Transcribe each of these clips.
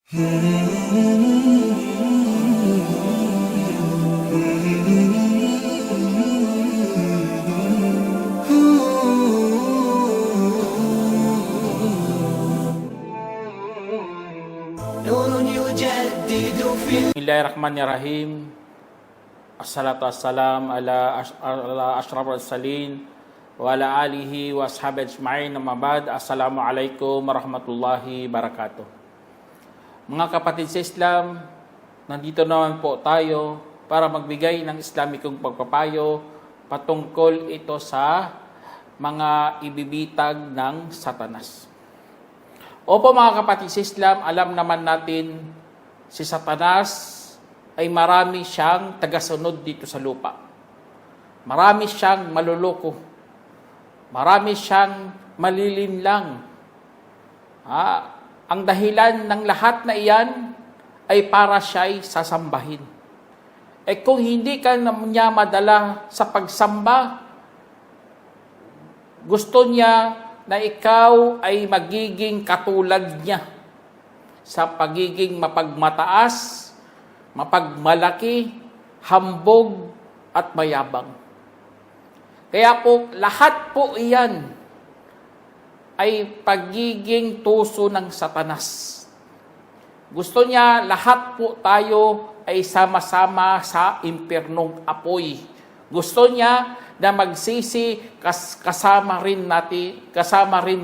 Bismillahirrahmanirrahim. Assalatu wassalam ala asyrafil mursalin wa ala alihi wa ashabi ajma'in. Amma ba'd. Assalamualaikum warahmatullahi wabarakatuh. Mga kapatid sa Islam, nandito naman po tayo para magbigay ng Islamikong pagpapayo patungkol ito sa mga ibibitag ng Satanas. Opo mga kapatid sa Islam, alam naman natin si Satanas ay marami siyang tagasunod dito sa lupa. Marami siyang maluloko. Marami siyang malilinlang. Ang dahilan ng lahat na iyan ay para siya'y sasambahin. Kung hindi ka niya madala sa pagsamba, gusto niya na ikaw ay magiging katulad niya sa pagiging mapagmataas, mapagmalaki, hambog, at mayabang. Kaya po, lahat po iyan ay pagiging tuso ng Satanas. Gusto niya lahat po tayo ay sama-sama sa impyernong apoy. Gusto niya na magsisi kasama rin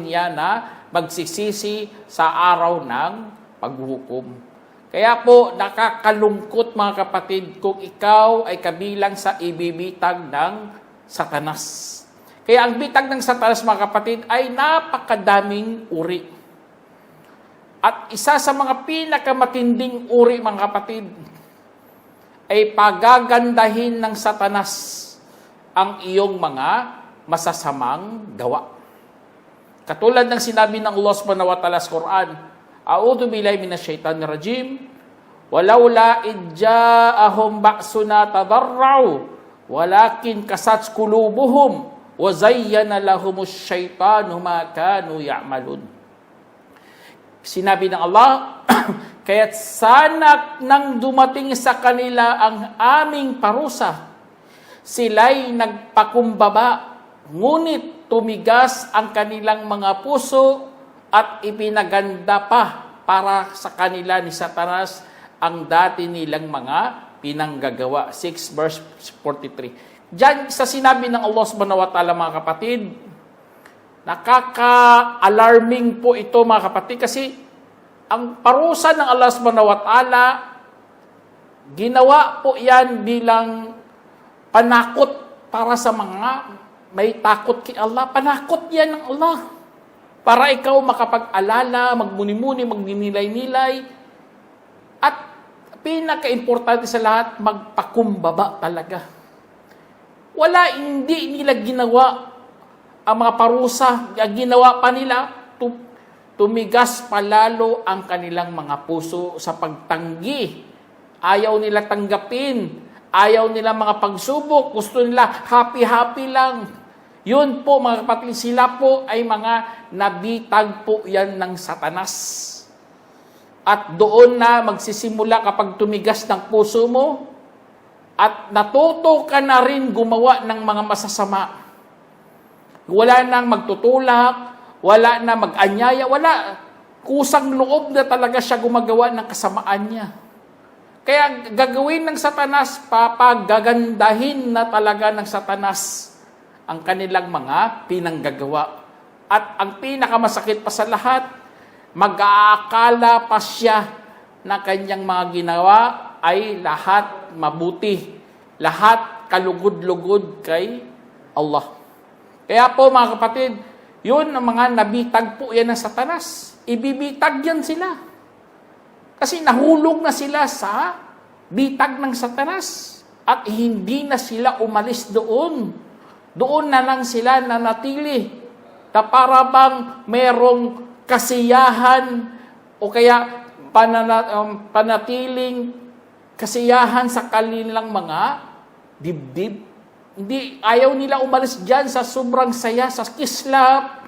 niya na magsisisi sa araw ng paghuhukom. Kaya po, nakakalungkot mga kapatid kung ikaw ay kabilang sa ibibitag ng Satanas. Kaya ang bitag ng Satanas mga kapatid ay napakadaming uri. At isa sa mga pinakamatinding uri mga kapatid ay pagagandahin ng Satanas ang iyong mga masasamang gawa. Katulad ng sinabi ng Allah subhanahu wa ta'ala sa Quran, A'udhu billahi minasyaitanir rajim. Walaula idja'ahum ba'suna tadarra'u walakin kasat qulubuhum wa zayyana lahumus syaitanu ma kanu ya'malun. Sinabi ng Allah, kaya't sana nang dumating sa kanila ang aming parusa, sila'y nagpakumbaba, ngunit tumigas ang kanilang mga puso at ipinaganda pa para sa kanila ni Satanas ang dati nilang mga pinanggagawa. 6 verse 43. Diyan sa sinabi ng Allah subhanahu wa ta'ala mga kapatid, nakaka-alarming po ito mga kapatid kasi ang parusa ng Allah subhanahu wa ta'ala, ginawa po yan bilang panakot para sa mga may takot kay Allah. Panakot yan ng Allah. Para ikaw makapag-alala, magmuni-muni, magninilay-nilay. At pinaka-importante sa lahat, magpakumbaba talaga. Hindi nila ginawa ang mga parusa. Ginawa pa nila, tumigas palalo ang kanilang mga puso sa pagtanggi. Ayaw nila tanggapin. Ayaw nila mga pagsubok. Gusto nila happy-happy lang. Yun po mga kapatid, sila po ay mga nabitag po yan ng Satanas. At doon na magsisimula kapag tumigas ng puso mo at natuto ka na rin gumawa ng mga masasama. Wala nang magtutulak, wala na mag-anyaya, wala. Kusang loob na talaga siya gumagawa ng kasamaan niya. Kaya gagawin ng Satanas, papagagandahin na talaga ng Satanas ang kanilang mga pinanggagawa. At ang pinakamasakit pa sa lahat, mag-aakala pa siya na kanyang mga ginawa ay lahat mabuti. Lahat kalugod-lugod kay Allah. Kaya po mga kapatid, yun ang mga nabitag po yan ng Satanas. Ibibitag yan sila. Kasi nahulog na sila sa bitag ng Satanas. At hindi na sila umalis doon. Doon na lang sila nanatili. Na para bang merong kasiyahan o kaya panatiling kasiyahan sa kanilang mga dibdib. Hindi, ayaw nila umalis dyan sa sobrang saya, sa kislap,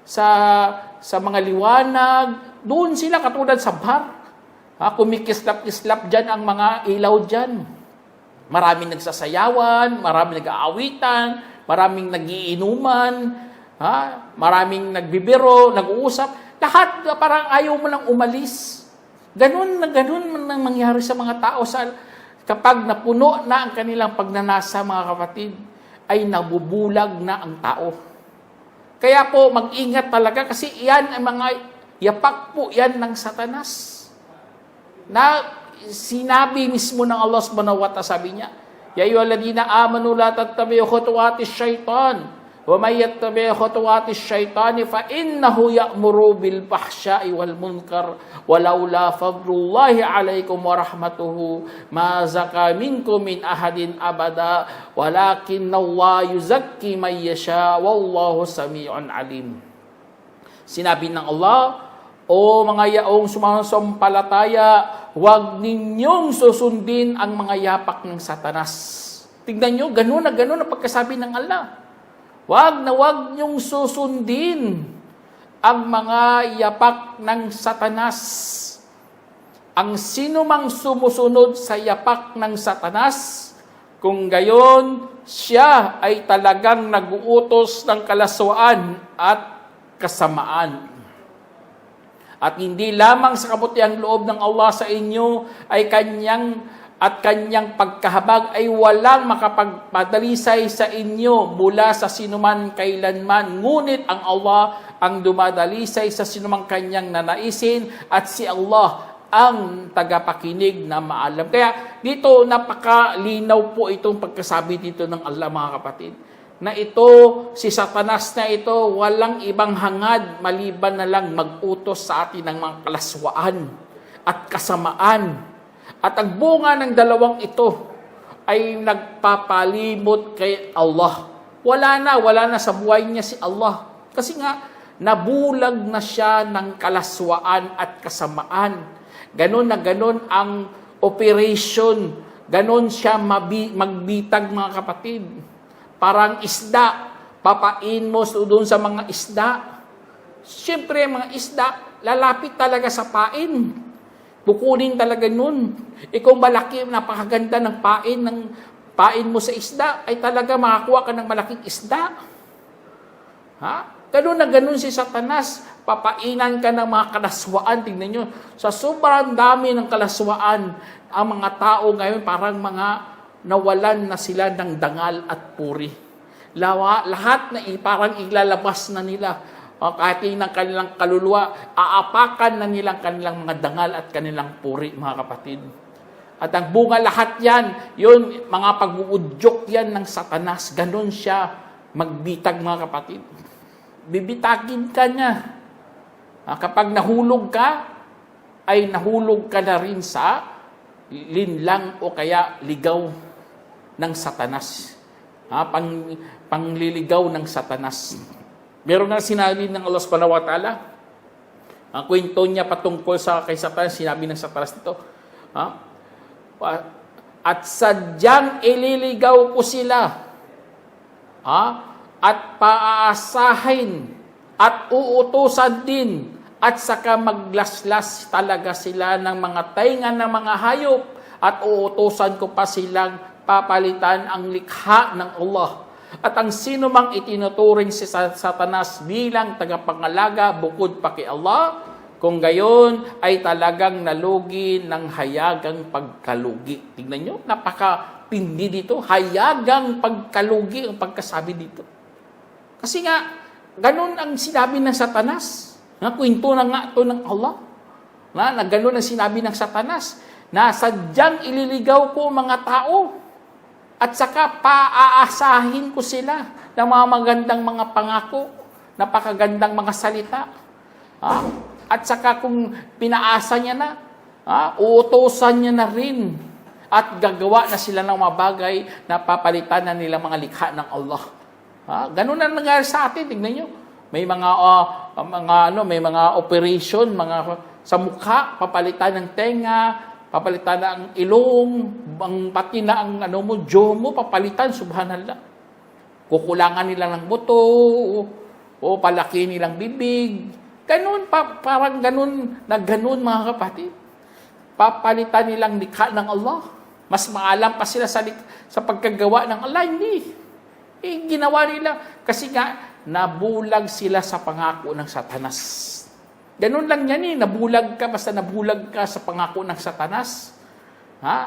sa mga liwanag. Doon sila katulad sa bar. Kumikislap-kislap dyan ang mga ilaw dyan. Maraming nagsasayawan, maraming nag-aawitan, maraming nagiinuman, maraming nagbibiro, nag-uusap. Lahat parang ayaw mo nang umalis. Ganun man ang mangyari sa mga tao kapag napuno na ang kanilang pagnanasa, mga kapatid, ay nabubulag na ang tao. Kaya po, mag-ingat talaga kasi yan ang mga yapak po yan ng Satanas. Na sinabi mismo ng Allah subhanahu wa ta'ala, sabi niya, Ya ayyuhalladhina amanu la tattabi'u khutuwati syaitan wa may yattabi' khutuwati syaitani fa innahu ya'muru bil fahsya'i wal munkar walaula fadlullahi 'alaikum wa rahmatuhu ma zaka minkum min ahadin abada walakinnallaha yuzakki may yasha wallahu samii'un alim. Sinabi ng Allah, o mga yaong sumasampalataya, huwag ninyong susundin ang mga yapak ng Satanas. Tignan nyo, ganun na pagkasabi ng Allah. Huwag ninyong susundin ang mga yapak ng Satanas. Ang sino mang sumusunod sa yapak ng Satanas, kung gayon, siya ay talagang nag-uutos ng kalaswaan at kasamaan. At hindi lamang sa kabutihang loob ng Allah sa inyo ay kanyang pagkahabag ay walang makapagpadalisay sa inyo mula sa sinuman kailanman. Ngunit ang Allah ang dumadalisay sa sinumang kanyang nanaisin at si Allah ang tagapakinig na maalam. Kaya dito napakalinaw po itong pagkasabi dito ng Allah, mga kapatid, na ito, si Satanas na ito, walang ibang hangad maliban na lang mag-utos sa atin ng mga kalaswaan at kasamaan. At ang bunga ng dalawang ito ay nagpapalimot kay Allah. Wala na sa buhay niya si Allah. Kasi nga, nabulag na siya ng kalaswaan at kasamaan. Ganon na ganon ang operation. Ganon siya magbitag, mga kapatid. Parang isda, papain mo doon sa mga isda. Siyempre, mga isda, lalapit talaga sa pain. Bukunin talaga nun. Kung malaki, napakaganda ng pain mo sa isda, ay talaga makakuha ka ng malaking isda. Ganun na ganun si Satanas. Papainan ka ng mga kalaswaan. Tingnan nyo, sa sobrang dami ng kalaswaan, ang mga tao ngayon parang mga nawalan na sila ng dangal at puri. Lahat na parang ilalabas na nila. Kahit ng kanilang kaluluwa, aapakan na nilang kanilang mga dangal at kanilang puri, mga kapatid. At ang bunga lahat yan, yun, mga pag-uudyok yan ng Satanas. Ganon siya magbitag, mga kapatid. Bibitagin ka niya. Kapag nahulog ka, ay nahulog ka na rin sa linlang o kaya ligaw ng Satanas. Pangliligaw ng Satanas. Meron na sinabi ng Allah subhanahu wa ta'ala, ang kwento niya patungkol kay Satanas, sinabi ng Satanas nito, at sadyang ililigaw ko sila, at paaasahin, at uutusan din, at saka maglaslas talaga sila ng mga tainga ng mga hayop, at uutusan ko pa silang papalitan ang likha ng Allah. At ang sino mang itinuturing si Satanas bilang tagapangalaga bukod pa kay Allah, kung gayon ay talagang nalugi ng hayagang pagkalugi. Tingnan nyo, napakapindi dito. Hayagang pagkalugi ang pagkasabi dito. Kasi nga, ganun ang sinabi ng Satanas. Kwento na nga ito ng Allah. Na ganun ang sinabi ng Satanas. Na sadyang ililigaw ko mga tao. At saka paaasahin ko sila ng mga magandang mga pangako, napakagandang mga salita. At saka kung pinaasa niya na, uutosan niya na rin. At gagawa na sila ng mga bagay na papalitan na nila mga likha ng Allah. Ganun na nangyari sa atin, tingnan nyo. May may mga operation, sa mukha, papalitan ng tenga, papalitan na ang ilong, pati na ang jaw mo, papalitan, subhanallah. Kukulangan nila ng buto, o palaki nilang bibig. Ganun, parang ganun, mga kapatid. papalitan nilang likha ng Allah. Mas maalam pa sila sa pagkagawa ng Allah. Hindi. Ginawa nila. Kasi nga, nabulag sila sa pangako ng Satanas. Ganun lang yan nabulag ka, basta nabulag ka sa pangako ng Satanas,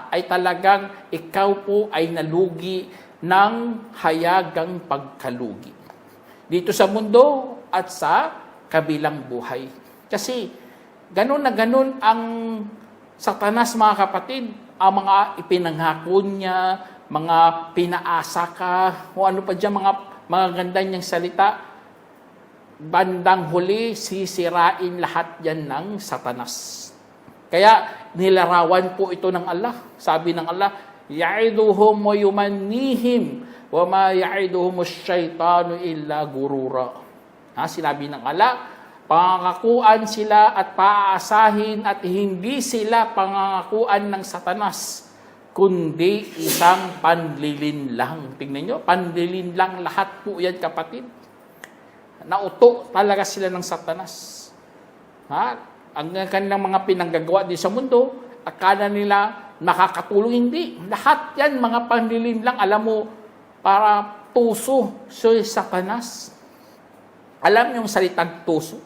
ay talagang ikaw po ay nalugi ng hayagang pagkalugi. Dito sa mundo at sa kabilang buhay. Kasi ganun na ganun ang Satanas, mga kapatid, ang mga ipinanghako niya, mga pinaasa ka, o ano pa dyan, mga ganda niyang salita, bandang huli, sisirain lahat yan ng Satanas. Kaya nilarawan po ito ng Allah. Sabi ng Allah, ya'iduhum wa yumannihim wa ma ya'iduhum asy-syaitanu illa gurura. Sinabi ng Allah, pangakakuan sila at paaasahin at hindi sila pangakakuan ng Satanas, kundi isang panlilin lang. Tingnan nyo, panlilin lang lahat po yan, kapatid. Nauto talaga sila ng Satanas. Ang kanilang mga pinanggagawa din sa mundo, akala nila nakakatulong, hindi. Lahat yan, mga panlilin lang, alam mo, para tuso sa Satanas. Alam niyo yung salitang tuso?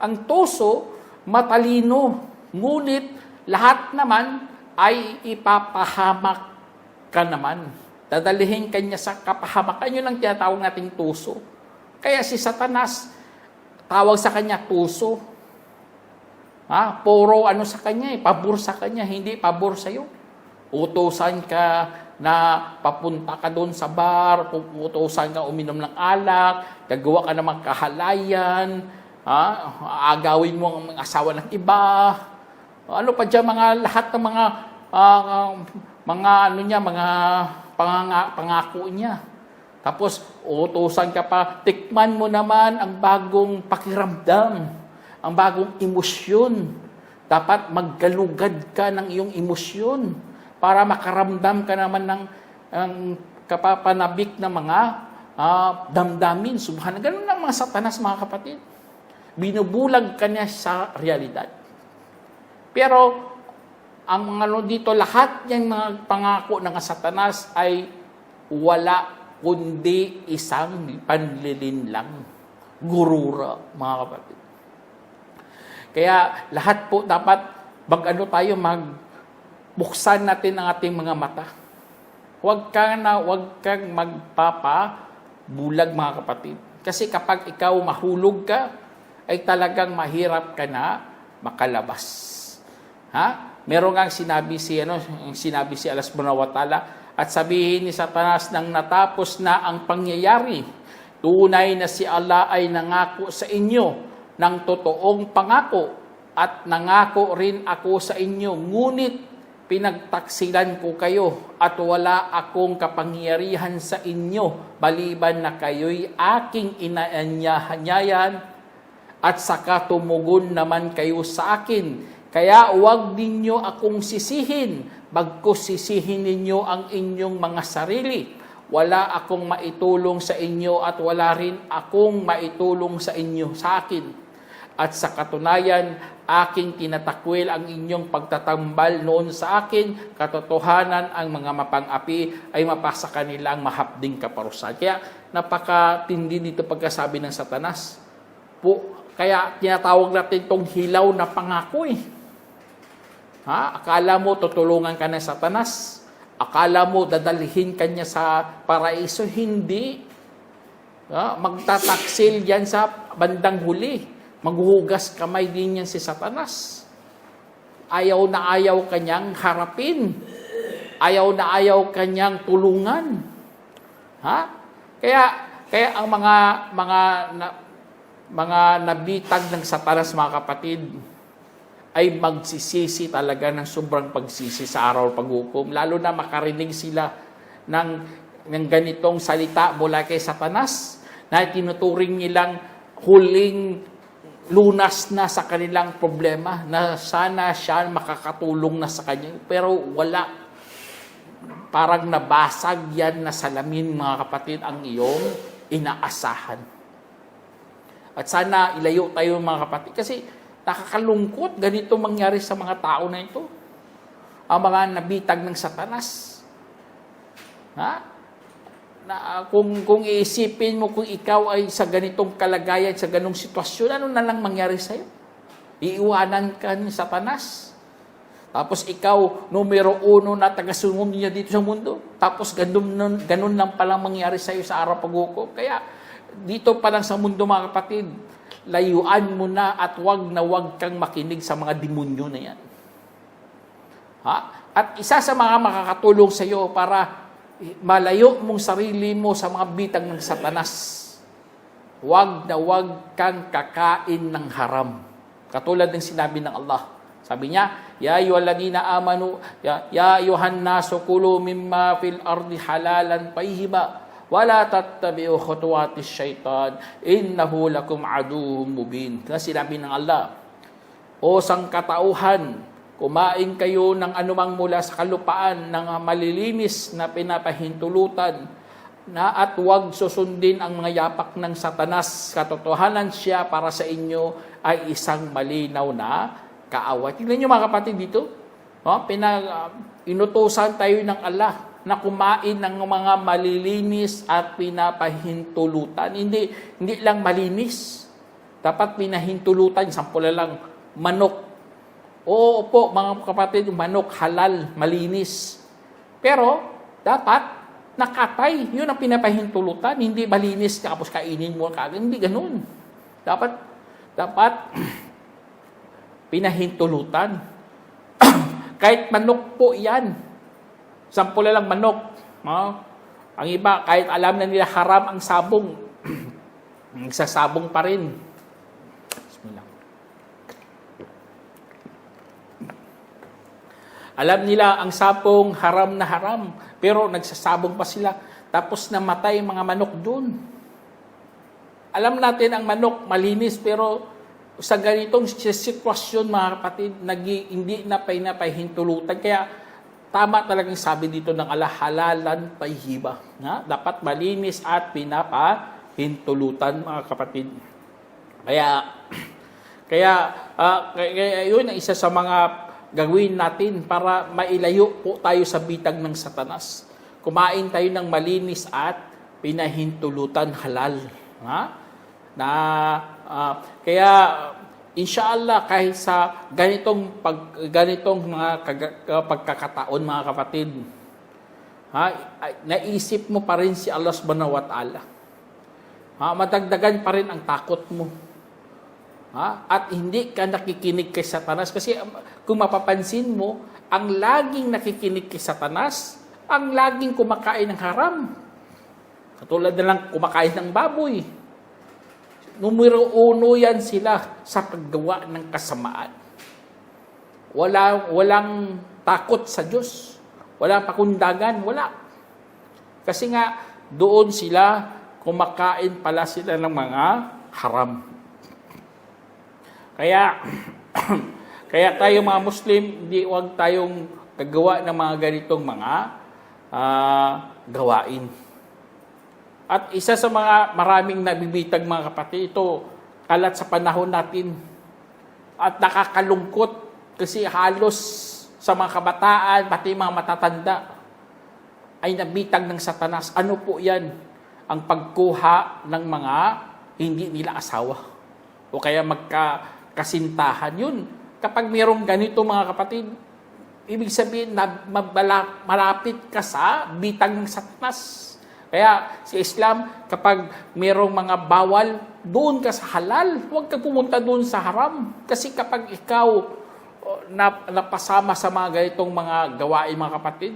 Ang tuso, matalino, ngunit lahat naman ay ipapahamak ka naman. Dadalihin kanya sa kapahamakan. Yun ang tinatawag nating tuso. Kaya si Satanas, tawag sa kanya tuso. Puro ano sa kanya, pabor sa kanya, hindi pabor sa'yo. Utusan ka na papunta ka doon sa bar, utusan ka uminom ng alak, gagawa ka ng mga kahalayan, agawin mo ang asawa ng iba, ano pa dyan, lahat ng mga pangako niya. Tapos, utusan ka pa, tikman mo naman ang bagong pakiramdam, ang bagong emosyon. Dapat maggalugad ka ng iyong emosyon para makaramdam ka naman ng kapapanabik na mga damdamin. Subhanallah. Ganun lang mga Satanas, mga kapatid. Binubulag ka niya sa realidad. Pero, ang dito, lahat yung mga pangako ng Satanas ay wala kundi isang panlilin lang. Gurura, mga kapatid. Kaya lahat po dapat magbuksan natin ang ating mga mata. Huwag kang magpapabulag, mga kapatid. Kasi kapag ikaw mahulog ka, ay talagang mahirap ka na makalabas. Meron kang sinabi si Allah subhanahu wa ta'ala, at sabihin ni Satanas nang natapos na ang pangyayari, tunay na si Allah ay nangako sa inyo ng totoong pangako at nangako rin ako sa inyo, ngunit pinagtaksilan ko kayo at wala akong kapangyarihan sa inyo maliban na kayo'y aking inaanyahan at saka tumugon naman kayo sa akin. Kaya huwag ninyo akong sisihin, bagkus sisihin ninyo ang inyong mga sarili. Wala akong maitulong sa inyo at wala rin akong maitulong sa inyo sa akin. At sa katunayan, aking tinatakwil ang inyong pagtatambal noon sa akin, katotohanan ang mga mapang-api ay mapasa kanila ang mahapding kaparusahan. Kaya napakatindi dito pagkasabi ng Satanas. Kaya tinatawag natin itong hilaw na pangako . Akala mo tutulungan ka ng Satanas? Akala mo dadalhin ka niya sa paraiso? Hindi. Magtataksil yan sa bandang huli. Maghuhugas kamay din yan si Satanas. Ayaw na ayaw kanyang harapin. Ayaw na ayaw kanyang tulungan. Kaya ang mga nabitag ng Satanas, mga kapatid, ay magsisisi talaga ng sobrang pagsisi sa araw paghukom. Lalo na makarinig sila ng ganitong salita mula kay Satanas na tinuturing nilang huling lunas na sa kanilang problema, na sana siya makakatulong na sa kanya. Pero wala. Parang nabasag yan na salamin, mga kapatid, ang iyong inaasahan. At sana ilayo tayo, mga kapatid, kasi nakakalungkot ganito mangyari sa mga tao na ito. ang mga nabitag ng Satanas. Ha? Kung iisipin mo kung ikaw ay sa ganitong kalagayan, sa ganong sitwasyon, ano na lang mangyari sa'yo? Iiwanan ka ni Satanas. Tapos ikaw, numero 1 na tagasunod niya dito sa mundo. Tapos ganun lang palang mangyari sa'yo sa araw pag-uko. Kaya dito pa lang sa mundo mga kapatid, layuan mo na at wag kang makinig sa mga demonyo na yan. Ha? At isa sa mga makakatulong sa iyo para malayo mong sarili mo sa mga bitag ng Satanas, wag kang kakain ng haram. Katulad ng sinabi ng Allah. Sabi niya, Ya ayyuhalladhina amanu, ya ayyuhan nasu kulu mimma fil ardi halalan tayyiba, wala tattabi'u khutuwatis syaitan, innahu lakum aduwwum mubin. Kasi sinabi ng Allah, o sangkatauhan, kumain kayo ng anumang mula sa kalupaan ng malilinis na pinapahintulutan na at huwag susundin ang mga yapak ng Satanas. Katotohanan siya para sa inyo ay isang malinaw na kaaway. Tingnan niyo mga kapatid dito. Inutusan tayo ng Allah na kumain ng mga malilinis at pinapahintulutan. Hindi lang malinis. Dapat pinahintulutan. Sampula lang, manok. Oo po, mga kapatid, manok, halal, malinis. Pero, dapat, nakatay. Yun ang pinapahintulutan. Hindi malinis, tapos kainin mo. Hindi ganun. Dapat, pinahintulutan. Kahit manok po yan. Sampula lang manok. Ang iba, kahit alam na nila haram ang sabong, nagsasabong pa rin. Bismillah. Alam nila ang sabong haram na haram, pero nagsasabong pa sila. Tapos namatay mga manok doon. Alam natin ang manok malinis, pero sa ganitong sitwasyon mga kapatid, hindi na pinapahintulutan. Kaya tama talagang sabi dito ng Allah, halalan tayyiba. Dapat malinis at pinapahintulutan mga kapatid. Kaya yun ang isa sa mga gawin natin para mailayo po tayo sa bitag ng Satanas. Kumain tayo ng malinis at pinahintulutan halal. Kaya inshallah kahit sa ganitong mga pagkakataon mga kapatid, naisip mo pa rin si Allah subhanahu wa ta'ala. Madagdagan pa rin ang takot mo. At hindi ka nakikinig kay Satanas. Kasi kung mapapansin mo, ang laging nakikinig kay Satanas, ang laging kumakain ng haram. Katulad na lang kumakain ng baboy. Numero 1 yan sila sa paggawa ng kasamaan. Walang takot sa Diyos. Walang pakundangan. Wala. Kasi nga, doon sila, kumakain pala sila ng mga haram. Kaya tayo mga Muslim, huwag tayong gagawa ng mga ganitong mga gawain. At isa sa mga maraming nabibitag mga kapatid, ito kalat sa panahon natin. At nakakalungkot kasi halos sa mga kabataan, pati mga matatanda, ay nabitag ng Satanas. Ano po yan? Ang pagkuha ng mga hindi nila asawa. O kaya magkakasintahan. Yun, kapag mayroong ganito mga kapatid, ibig sabihin na malapit ka sa bitag ng Satanas. Kaya sa Islam, kapag mayroong mga bawal, doon ka sa halal. Huwag ka pumunta doon sa haram. Kasi kapag ikaw napasama sa mga ganitong mga gawain mga kapatid,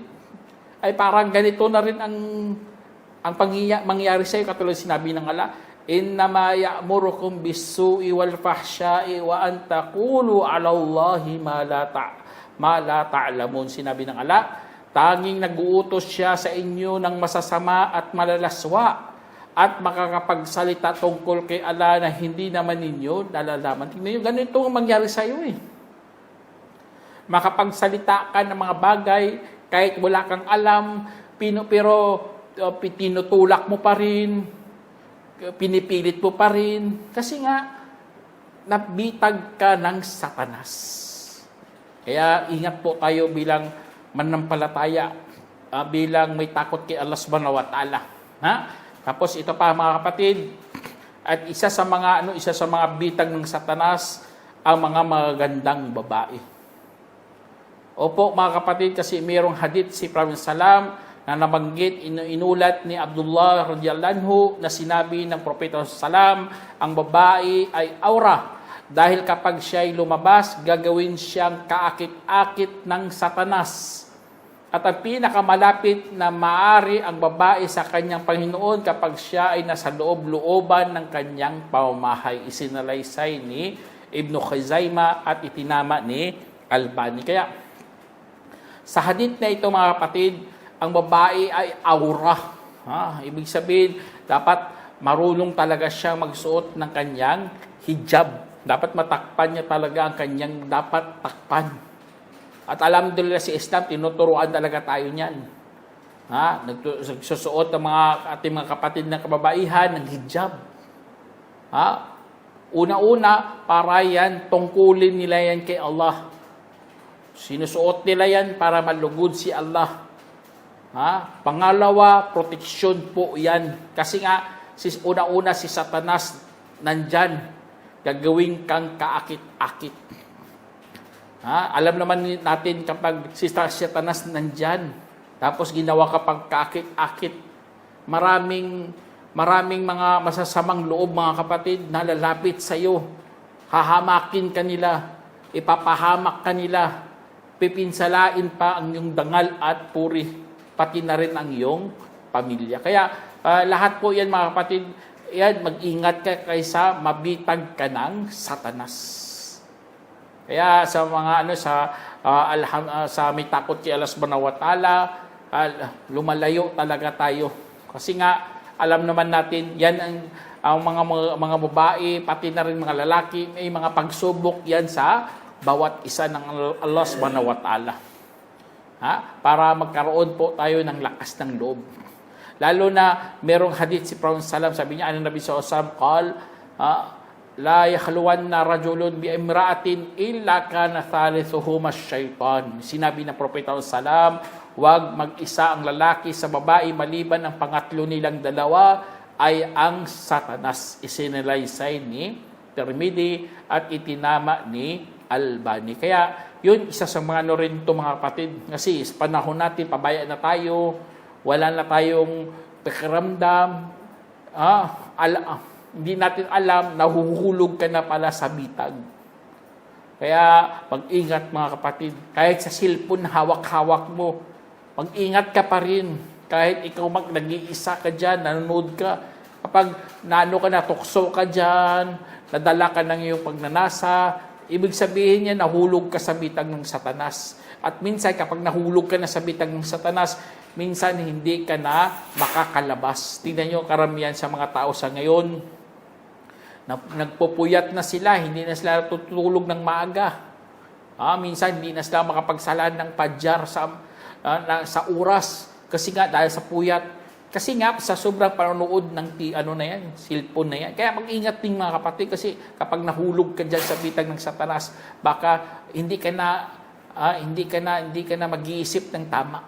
ay parang ganito na rin ang mangyayari sa iyo. Katulad sinabi ng Allah, innama ya'murukum bis-su'i wal fahsya'i wa an taqulu 'ala Allahi ma la ta'lamun. Sinabi ng Allah, tanging nag-uutos siya sa inyo ng masasama at malalaswa at makakapagsalita tungkol kay Allah na hindi naman ninyo nalalaman. Tingnan nyo, ganito ang mangyari sa iyo eh. Makapagsalita ka ng mga bagay kahit wala kang alam, pero tinutulak mo pa rin, pinipilit mo pa rin, kasi nga, nabitag ka ng Satanas. Kaya ingat po tayo bilang mananampalataya bilang may takot kay Allah subhanahu wa ta'ala. Ha? Tapos ito pa mga kapatid, at isa sa mga bitag ng Satanas ang mga magagandang babae. Opo mga kapatid, kasi mayroong hadith si Prophet Salam na nabanggit, inulat ni Abdullah radhiyallahu anhu na sinabi ng Propeta Salam, ang babae ay aura dahil kapag siya ay lumabas, gagawin siyang kaakit-akit ng Satanas. At ang pinakamalapit na maaari ang babae sa kanyang Panginoon kapag siya ay nasa loob-looban ng kanyang pamamahay. Isinalaysay ni Ibn Khuzaimah at itinama ni Albani. Kaya sa hadith na ito mga kapatid, ang babae ay aura. Ibig sabihin, dapat marunong talaga siya magsuot ng kanyang hijab. Dapat matakpan niya talaga ang kanyang dapat takpan. At alhamdulillah si Islam, tinuturuan talaga tayo niyan. Nagsusuot ng ating mga kapatid na kababaihan ng hijab. Una-una, para yan, tungkulin nila yan kay Allah. Sinusuot nila yan para malugod si Allah. Pangalawa, proteksyon po yan. Kasi nga, una-una si Satanas nandyan. Gagawin kang kaakit-akit. Alam naman natin kapag si Satanas nandyan, tapos ginawa kapag kaakit-akit, maraming mga masasamang loob mga kapatid na lalapit sa iyo. Hahamakin ka nila, ipapahamak ka nila, pipinsalain pa ang iyong dangal at puri, pati na rin ang iyong pamilya. Kaya lahat po yan mga kapatid, yan, mag-ingat ka kaysa mabitag ka ng Satanas. Kaya sa mga sa may takot kay Allah subhanahu wa ta'ala, lumalayo talaga tayo. Kasi nga alam naman natin yan ang mga babae pati na rin mga lalaki, may mga pagsubok yan sa bawat isa ng Allah subhanahu wa ta'ala. Para magkaroon po tayo ng lakas ng loob. Lalo na merong hadith si Prophet sallam, sabi niya, Nabi sallallahu alaihi wasallam, la yakhluwanna rajulun bi imra'atin illa kana thalithuhuma syaitan. Sinabi ng Propeta sallam, wag mag-isa ang lalaki sa babae maliban ang pangatlo nilang dalawa ay ang Satanas. Isinalaysay ni Tirmidhi at itinama ni Albani. Kaya yun, isa sa mga rin ito mga kapatid. Kasi sa panahon natin, pabaya na tayo, wala na tayong pakiramdam, hindi natin alam, nahuhulog ka na pala sa bitag. Kaya, pag-ingat mga kapatid. Kahit sa cellphone, hawak-hawak mo, pag-ingat ka pa rin. Kahit ikaw nag-iisa ka dyan, nanonood ka. Kapag naano ka na, tukso ka dyan, nadala ka ng iyong pagnanasa, ibig sabihin niya, nahulog ka sa bitag ng Satanas. At minsan, kapag nahulog ka na sa bitag ng Satanas, minsan hindi ka na makakalabas. Tingnan nyo karamihan sa mga tao sa ngayon, nagpupuyat na sila, hindi na sila tutulog ng maaga. Minsan hindi na sila makapagsalan ng padyar sa oras kasi nga dahil sa puyat. Kasi nga sa sobrang panonood ng cellphone na yan. Kaya mag-ingat din mga kapatid kasi kapag nahulog ka dyan sa bitag ng Satanas, baka hindi ka na mag-iisip ng tama.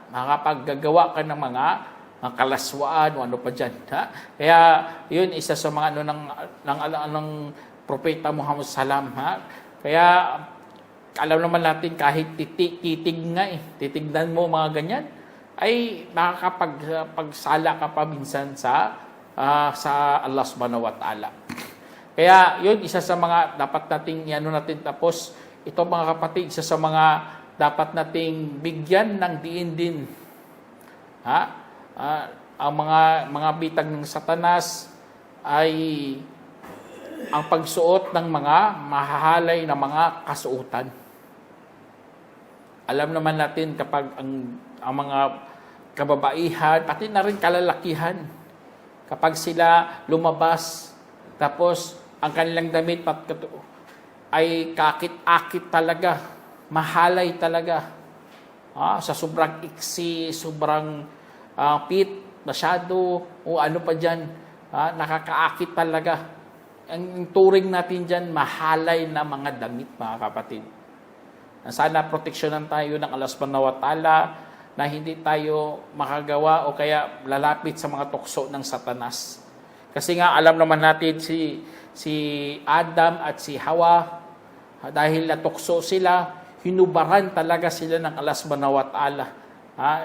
Makapaggagawa ka ng mga kalaswaan o ano pa dyan. Kaya yun, isa sa mga ng Propeta Muhammad sallam. Kaya alam naman natin kahit titignan mo mga ganyan, ay nakakapagpagsala ka pa minsan sa Allah subhanahu wa ta'ala. Kaya yun, isa sa mga dapat nating natin tapos, ito mga kapatid, isa sa mga dapat nating bigyan ng diin din. Ang mga bitag ng Satanas ay ang pagsuot ng mga mahahalay na mga kasuotan. Alam naman natin kapag ang mga kababaihan, pati na rin kalalakihan, kapag sila lumabas, tapos ang kanilang damit ay kakit-akit talaga, mahalay talaga. Sa sobrang iksi, sobrang pit, masyado, o ano pa dyan, nakakaakit talaga. Ang turing natin dyan, mahalay na mga damit, mga kapatid. Sana proteksyonan tayo ng Allah subhanahu wa ta'ala na hindi tayo makagawa o kaya lalapit sa mga tukso ng Satanas. Kasi nga alam naman natin si Adam at si Hawa, dahil natukso sila, hinubaran talaga sila ng Allah subhanahu wa ta'ala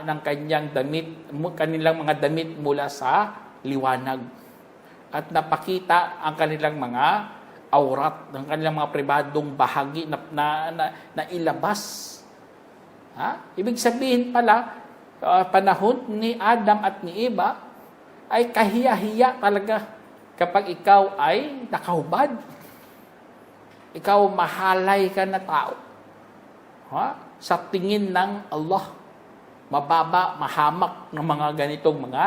ng kanilang mga damit mula sa liwanag. At napakita ang kanilang mga aurat, ng kanilang mga pribadong bahagi na ilabas. Ibig sabihin pala, panahon ni Adam at ni Eva ay kahiya-hiya talaga kapag ikaw ay nakahubad. Ikaw mahalay ka na tao. Sa tingin ng Allah, mababa, mahamak ng mga ganitong mga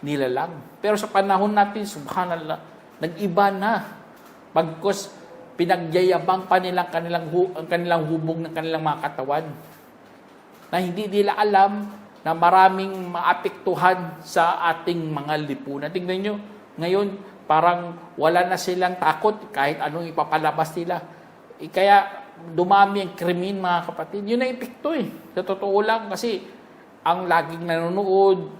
nilalang. Pero sa panahon natin, subhanallah, nag-iba na. Pagkos pinagyayabang pa nilang kanilang hubog ng kanilang mga katawan. Na hindi nila alam na maraming maapektuhan sa ating mga lipunan. Tingnan nyo, ngayon parang wala na silang takot kahit anong ipapalabas nila. Kaya dumami ang krimen, mga kapatid. Yun ang epekto Sa totoo lang, kasi ang laging nanonood,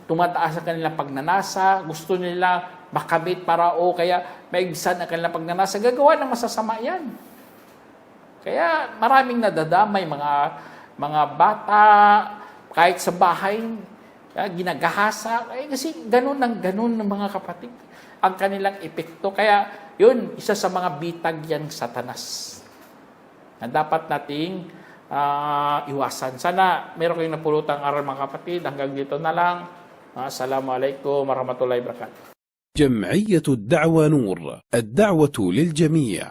tumataas ang kanilang pagnanasa, gusto nila makamit para kaya maigsan ang kanilang pagnanasa, gagawa ng masasama yan. Kaya maraming nadadamay, mga bata, kahit sa bahay, ginagahasa, kasi ganun ng mga kapatid ang kanilang epekto. Kaya yun, isa sa mga bitag yan Satanas na dapat nating iwasan. Sana meron kayong napulutang aral, mga kapatid. Hanggang dito na lang. Assalamualaikum warahmatullahi wabarakatuh. جمعية الدعوة نور، الدعوة للجميع.